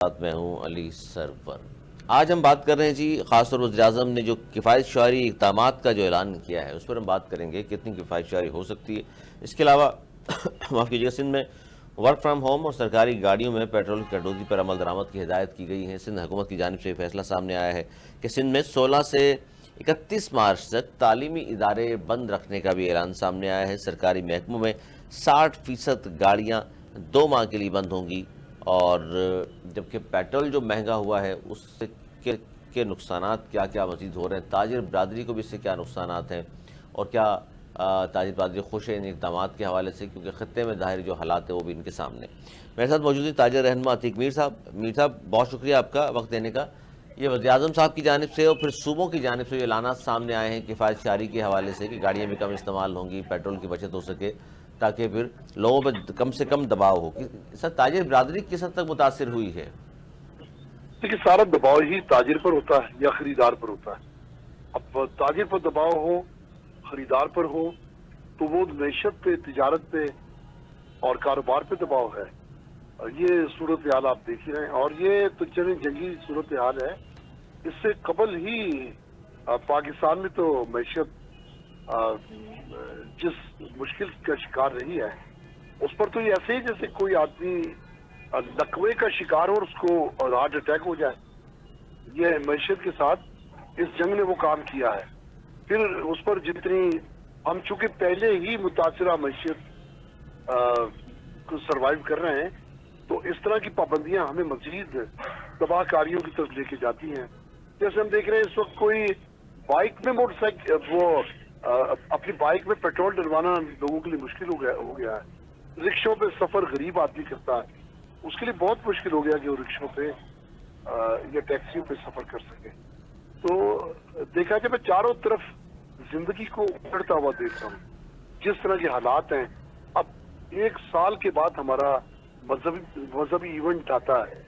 ساتھ میں ہوں علی سرور۔ آج ہم بات کر رہے ہیں جی، خاص طور پر وزیراعظم نے جو کفایت شعاری اقدامات کا جو اعلان کیا ہے اس پر ہم بات کریں گے، کتنی کفایت شعاری ہو سکتی ہے۔ اس کے علاوہ معاف کیجیے، سندھ میں ورک فرام ہوم اور سرکاری گاڑیوں میں پیٹرول کی کٹوتی پر عمل درآمد کی ہدایت کی گئی ہے۔ سندھ حکومت کی جانب سے یہ فیصلہ سامنے آیا ہے کہ سندھ میں 16 سے 31 مارچ تک تعلیمی ادارے بند رکھنے کا بھی اعلان سامنے آیا ہے۔ سرکاری محکموں میں 60% گاڑیاں 2 ماہ کے لیے بند ہوں گی، اور جبکہ پیٹرول جو مہنگا ہوا ہے اس سے کے نقصانات کیا کیا مزید ہو رہے ہیں، تاجر برادری کو بھی اس سے کیا نقصانات ہیں، اور کیا تاجر برادری خوش ہے ان اقدامات کے حوالے سے، کیونکہ خطے میں ظاہر جو حالات ہیں وہ بھی ان کے سامنے۔ میرے ساتھ موجود ہیں تاجر رہنما عتیق میر صاحب۔ میر صاحب، بہت شکریہ آپ کا وقت دینے کا۔ یہ وزیراعظم صاحب کی جانب سے اور پھر صوبوں کی جانب سے جو اعلانات سامنے آئے ہیں کفایت شعاری کے حوالے سے کہ گاڑیاں بھی کم استعمال ہوں گی، پیٹرول کی بچت ہو سکے، تاکہ پھر لوگوں پہ کم سے کم دباؤ ہو۔ سر، تاجر برادری کس حد تک متاثر ہوئی ہے؟ دیکھیے، سارا دباؤ ہی تاجر پر ہوتا ہے یا خریدار پر ہوتا ہے۔ اب تاجر پر دباؤ ہو، خریدار پر ہو، تو وہ معیشت پہ، تجارت پہ اور کاروبار پہ دباؤ ہے۔ یہ صورتحال آپ دیکھ ہی رہے ہیں، اور یہ تو چلیں جنگی صورتحال ہے۔ اس سے قبل ہی پاکستان میں تو معیشت جس مشکل کا شکار رہی ہے، اس پر تو یہ ایسے ہی جیسے کوئی آدمی لقوے کا شکار ہو اور اس کو ہارٹ اٹیک ہو جائے۔ یہ معیشت کے ساتھ اس جنگ نے وہ کام کیا ہے۔ پھر اس پر جتنی ہم چونکہ پہلے ہی متاثرہ معیشت کو سروائیو کر رہے ہیں، تو اس طرح کی پابندیاں ہمیں مزید تباہ کاریوں کی طرف لے کے جاتی ہیں۔ جیسے ہم دیکھ رہے ہیں اس وقت کوئی بائک میں موٹر سائیکل وہ اپنی بائک میں پیٹرول ڈلوانا لوگوں کے لیے مشکل ہو گیا ہے۔ رکشوں پہ سفر غریب آدمی کرتا ہے، اس کے لیے بہت مشکل ہو گیا کہ وہ رکشوں پہ یا ٹیکسیوں پہ سفر کر سکے۔ تو دیکھا جائے، میں چاروں طرف زندگی کو اڑتا ہوا دیکھ رہا ہوں، جس طرح کے حالات ہیں۔ اب 1 سال کے بعد ہمارا مذہبی ایونٹ آتا ہے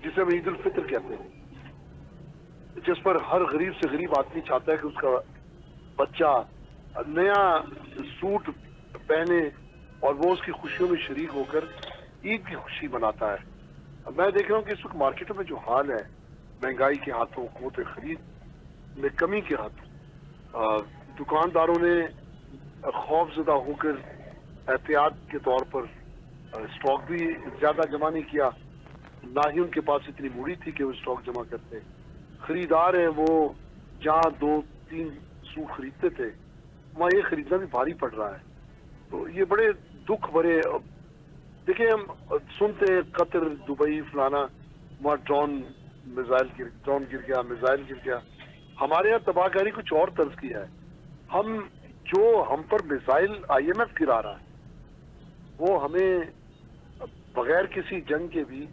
جسے ہم عید الفطر کہتے ہیں، جس پر ہر غریب سے غریب آدمی چاہتا ہے کہ اس کا بچہ نیا سوٹ پہنے اور وہ اس کی خوشیوں میں شریک ہو کر عید کی خوشی مناتا ہے۔ میں دیکھ رہا ہوں کہ اس وقت مارکیٹوں میں جو حال ہے، مہنگائی کے ہاتھوں، قوت خرید میں کمی کے ہاتھوں، دکانداروں نے خوف زدہ ہو کر احتیاط کے طور پر اسٹاک بھی زیادہ جمع نہیں کیا، نہ ہی ان کے پاس اتنی موڑی تھی کہ وہ اسٹاک جمع کرتے۔ خریدار ہیں، وہ جہاں 2-3 سوٹ خریدتے تھے وہاں یہ خریدنا بھی بھاری پڑ رہا ہے۔ تو یہ بڑے دکھ بھرے، دیکھیں ہم سنتے ہیں قطر، دبئی، فلانا وہاں ڈرون گر گیا، میزائل گر گیا۔ ہمارے یہاں تباہ کاری کچھ اور طرز کی ہے۔ ہم پر میزائل IMF گرا رہا ہے، وہ ہمیں بغیر کسی جنگ کے بھی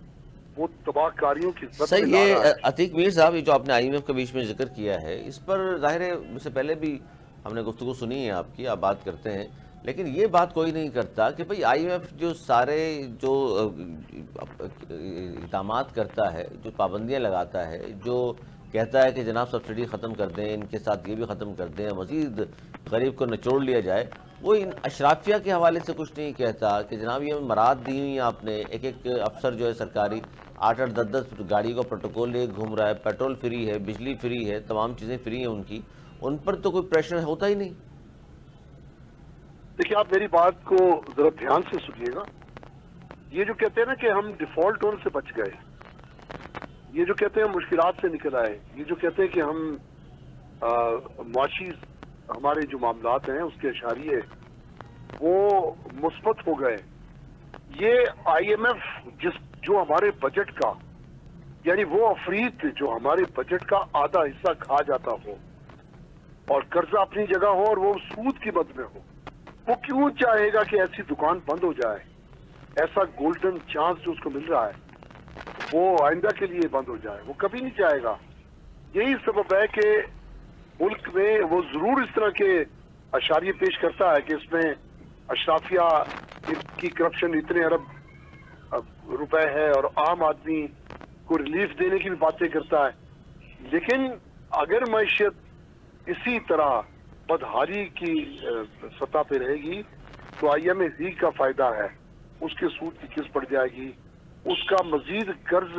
وہ تباہ کاریوں کی زد سر، میں لا یہ رہا ہے۔ عتیق میر صاحب، یہ جو آپ نے IMF کا بیچ میں ذکر کیا ہے، اس پر ظاہر ہے اس سے پہلے بھی ہم نے گفتگو سنی ہے آپ کی، آپ بات کرتے ہیں، لیکن یہ بات کوئی نہیں کرتا کہ بھئی IMF جو سارے جو اقدامات کرتا ہے، جو پابندیاں لگاتا ہے، جو کہتا ہے کہ جناب سبسڈی ختم کر دیں، ان کے ساتھ یہ بھی ختم کر دیں، مزید غریب کو نچوڑ لیا جائے، وہ ان اشرافیہ کے حوالے سے کچھ نہیں کہتا کہ جناب یہ مراد دی ہوئی آپ نے۔ ایک افسر جو ہے سرکاری 8-8 10-10 گاڑی کو پروٹوکول لے گھوم رہا ہے، پیٹرول فری ہے، بجلی فری ہے، تمام چیزیں فری ہیں ان کی، ان پر تو کوئی پریشر ہوتا ہی نہیں۔ دیکھیے، آپ میری بات کو ذرا دھیان سے سنیے گا۔ یہ جو کہتے ہیں نا کہ ہم ڈیفالٹ ہونے سے بچ گئے، یہ جو کہتے ہیں مشکلات سے نکل آئے، یہ جو کہتے ہیں کہ ہم معاشی ہمارے جو معاملات ہیں اس کے اشاریے وہ مثبت ہو گئے، یہ IMF جو ہمارے بجٹ کا، یعنی وہ افریت جو ہمارے بجٹ کا آدھا حصہ کھا جاتا ہو اور قرضہ اپنی جگہ ہو اور وہ سود کی مد میں ہو، وہ کیوں چاہے گا کہ ایسی دکان بند ہو جائے؟ ایسا گولڈن چانس جو اس کو مل رہا ہے وہ آئندہ کے لیے بند ہو جائے، وہ کبھی نہیں چاہے گا۔ یہی سبب ہے کہ ملک میں وہ ضرور اس طرح کے اشاریے پیش کرتا ہے کہ اس میں اشرافیہ کی کرپشن اتنے ارب روپے ہے اور عام آدمی کو ریلیف دینے کی بھی باتیں کرتا ہے، لیکن اگر معیشت اسی طرح بدحالی کی سطح پہ رہے گی تو IMF ہی کا فائدہ ہے، اس کے سود کی قسط پڑ جائے گی، اس کا مزید قرض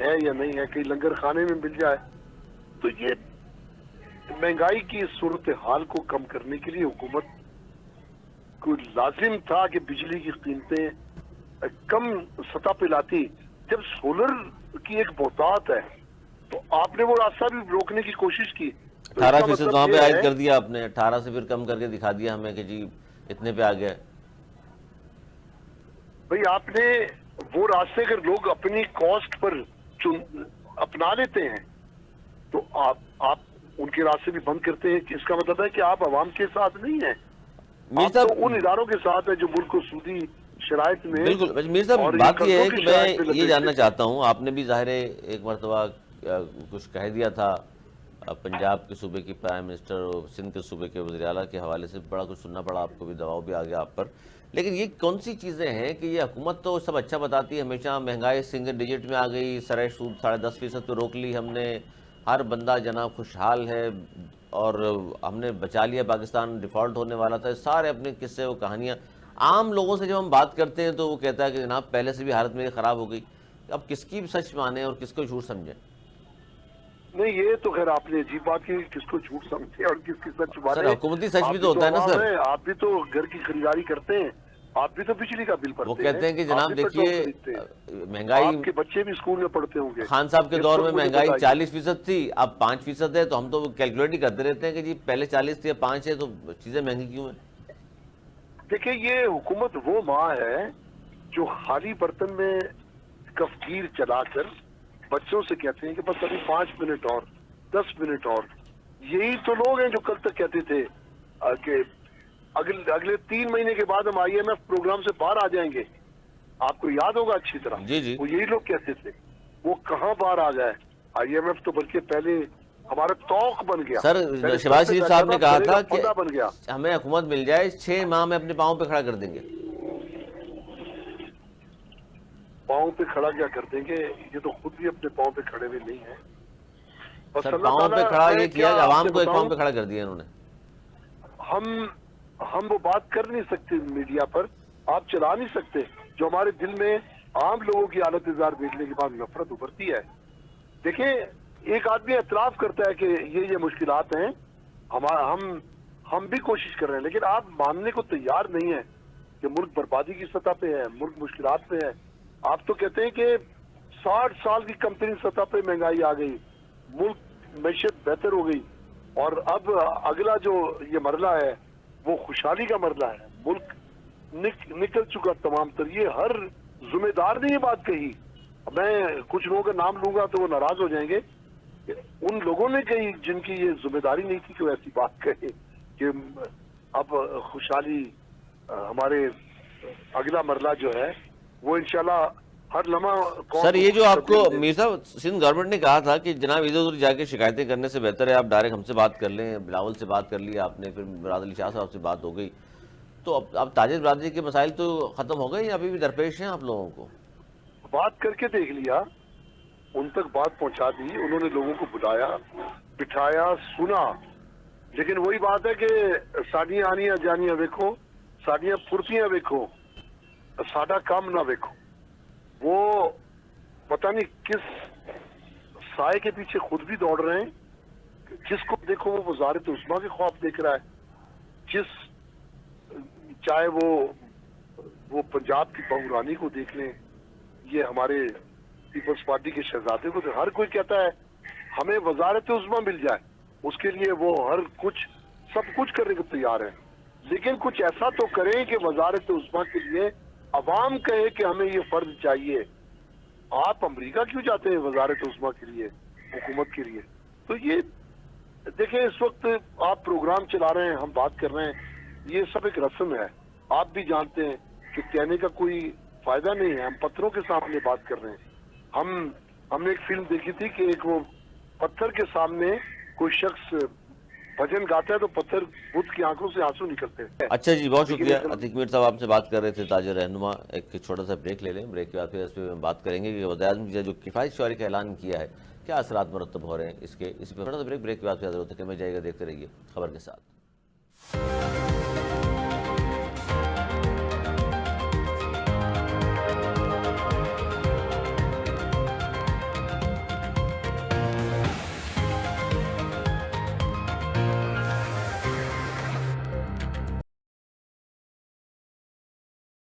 ہے یا نہیں ہے, کہیں لنگر خانے میں مل جائے. تو یہ مہنگائی کی صورتحال کو کم کرنے کے لیے حکومت کو لازم تھا کہ بجلی کی قیمتیں کم سطح پہ لاتی. جب سولر کی ایک بہتات ہے تو آپ نے وہ راستہ بھی روکنے کی کوشش کی. 18% وہاں پہ عائد کر دیا آپ نے, 18 سے پھر کم کر کے دکھا دیا ہمیں کہ جی اتنے پہ آ گیا. بھئی آپ نے وہ راستے اگر لوگ اپنی کاسٹ پر اپنا لیتے ہیں تو آپ ان کے راستے بھی بند کرتے ہیں. اس کا مطلب ہے کہ آپ عوام کے ساتھ نہیں ہیں, آپ تو ان اداروں کے ساتھ ہیں جو ملک کو سودی شرائط میں. بالکل میر صاحب, بات یہ ہے کہ میں یہ جاننا چاہتا ہوں, آپ نے بھی ظاہر ہے ایک مرتبہ کچھ کہہ دیا تھا پنجاب کے صوبے کی پرائم منسٹر اور سندھ کے صوبے کے وزیر اعلیٰ کے حوالے سے, بڑا کچھ سننا پڑا آپ کو بھی, دباؤ بھی آ گیا آپ پر. لیکن یہ کون سی چیزیں ہیں کہ یہ حکومت تو سب اچھا بتاتی ہے ہمیشہ, مہنگائی سنگل ڈیجٹ میں آ گئی, سرائے سود 10.5% پہ روک لی ہم نے, ہر بندہ جناب خوشحال ہے اور ہم نے بچا لیا, پاکستان ڈیفالٹ ہونے والا تھا. سارے اپنے قصے و کہانیاں. عام لوگوں سے جب ہم بات کرتے ہیں تو وہ کہتا ہے کہ جناب پہلے سے بھی حالت میری خراب ہو گئی. اب کس کی سچ مانیں اور کس کو جھوٹ سمجھیں؟ نہیں, یہ تو خیر آپ نے عجیب بات کی, کس کو جھوٹ سمجھے اور کس کی سچ مانے. سر حکومتی سچ بھی تو ہوتا ہے نا سر. آپ بھی تو گھر کی خریداری کرتے ہیں, آپ بھی تو بجلی کا بل بھرتے ہیں. وہ کہتے ہیں کہ جناب دیکھیے مہنگائی, آپ کے بچے بھی اسکول میں پڑھتے ہوں گے. خان صاحب کے دور میں مہنگائی 40% تھی, اب 5% ہے, تو ہم تو کیلکولیٹ ہی کرتے رہتے ہیں کہ جی پہلے 40 تھی اب 5 ہے, تو چیزیں مہنگی کیوں ہیں؟ دیکھیں یہ حکومت وہ ماں ہے جو خالی برتن میں کفگیر چلا کر بچوں سے کہتے ہیں کہ بس ابھی 5 منٹ اور 10 منٹ اور. یہی تو لوگ ہیں جو کل تک کہتے تھے کہ اگلے 3 مہینے کے بعد ہم IMF پروگرام سے باہر آ جائیں گے. آپ کو یاد ہوگا اچھی طرح, جی وہ یہی لوگ کہتے تھے. وہ کہاں باہر آ گئے؟ IMF تو بلکہ پہلے ہمارا توق بن گیا. سر شہباز شریف صاحب نے کہا تھا کہ بن گیا ہمیں حکومت مل جائے 6 ماہ میں اپنے پاؤں پہ کھڑا کر دیں گے. پاؤں پہ کھڑا کیا کر دیں گے؟ یہ تو خود بھی اپنے پاؤں پہ کھڑے ہوئے نہیں ہیں. سر پاؤں پہ کھڑا یہ کیا کہ عوام کو ایک پاؤں پہ کھڑا کر دیا انہوں نے. ہم وہ بات کر نہیں سکتے میڈیا پر, آپ چلا نہیں سکتے. جو ہمارے دل میں عام لوگوں کی حالت زار دیکھنے کے بعد نفرت ابھرتی ہے. دیکھیں ایک آدمی اعتراف کرتا ہے کہ یہ مشکلات ہیں, ہم بھی کوشش کر رہے ہیں, لیکن آپ ماننے کو تیار نہیں ہیں کہ ملک بربادی کی سطح پہ ہے, ملک مشکلات پہ ہے. آپ تو کہتے ہیں کہ 60 سال کی کمترین سطح پہ مہنگائی آ گئی, ملک معیشت بہتر ہو گئی, اور اب اگلا جو یہ مرحلہ ہے وہ خوشحالی کا مرحلہ ہے. ملک نکل چکا تمام تر. یہ ہر ذمہ دار نے یہ بات کہی. میں کچھ لوگوں کا نام لوں گا تو وہ ناراض ہو جائیں گے. ان لوگوں نے کہی جن کی یہ ذمہ داری نہیں تھی کہ وہ ایسی بات کہے کہ اب خوشحالی ہمارے اگلا مرحلہ جو ہے وہ انشاءاللہ ہر لمحہ. سر یہ جو آپ کو میر صاحب سندھ گورنمنٹ نے کہا تھا کہ جناب ادھر ادھر جا کے شکایتیں کرنے سے بہتر ہے آپ ڈائریکٹ ہم سے بات کر لیں, بلاول سے بات کر لی آپ نے, پھر مراد علی شاہ صاحب سے بات ہو گئی, تو اب تاجر برادری کے مسائل تو ختم ہو گئے یا ابھی بھی درپیش ہیں آپ لوگوں کو؟ بات کر کے دیکھ لیا, ان تک بات پہنچا دی, انہوں نے لوگوں کو بلایا, بٹھایا, سنا. لیکن وہی بات ہے کہ ساڈیاں آنیاں جانیاں ویکھو, ساڈیاں پھرتیاں ویکھو, ساڈا کام نہ ویکھو. وہ پتہ نہیں کس سائے کے پیچھے خود بھی دوڑ رہے ہیں. جس کو دیکھو وہ وزارت عظمیٰ کے خواب دیکھ رہا ہے, چاہے وہ پنجاب کی بہو رانی کو دیکھ لیں, یہ ہمارے پیپلز پارٹی کے شہزادے کو, ہر کوئی کہتا ہے ہمیں وزارت عظمیٰ مل جائے. اس کے لیے وہ سب کچھ کرنے کو تیار ہے, لیکن کچھ ایسا تو کریں کہ وزارت عظمیٰ کے لیے عوام کہے کہ ہمیں یہ فرض چاہیے. آپ امریکہ کیوں جاتے ہیں وزارت عظمیٰ کے لیے, حکومت کے لیے؟ تو یہ دیکھیں اس وقت آپ پروگرام چلا رہے ہیں, ہم بات کر رہے ہیں, یہ سب ایک رسم ہے. آپ بھی جانتے ہیں کہ کہنے کا کوئی فائدہ نہیں ہے. ہم پتھروں کے سامنے بات کر رہے ہیں. ہم نے ایک فلم دیکھی تھی کہ ایک وہ پتھر کے سامنے کوئی شخص بھجن گاتا ہے تو پتھر بدھ کی آنکھوں سے آنسو نکلتے ہیں. اچھا جی, بہت شکریہ. عتیق میر صاحب آپ سے بات کر رہے تھے, تاجر رہنما. ایک چھوٹا سا بریک لے لیں, بریک کے بعد پھر اس پہ بات کریں گے کہ وزیر اعظم نے جو کفایت شعاری کا اعلان کیا ہے کیا اثرات مرتب ہو رہے ہیں اس پہ. چھوٹا سا بریک کے بعد پھر حضرت میں جائے گا, دیکھتے رہیے خبر کے ساتھ.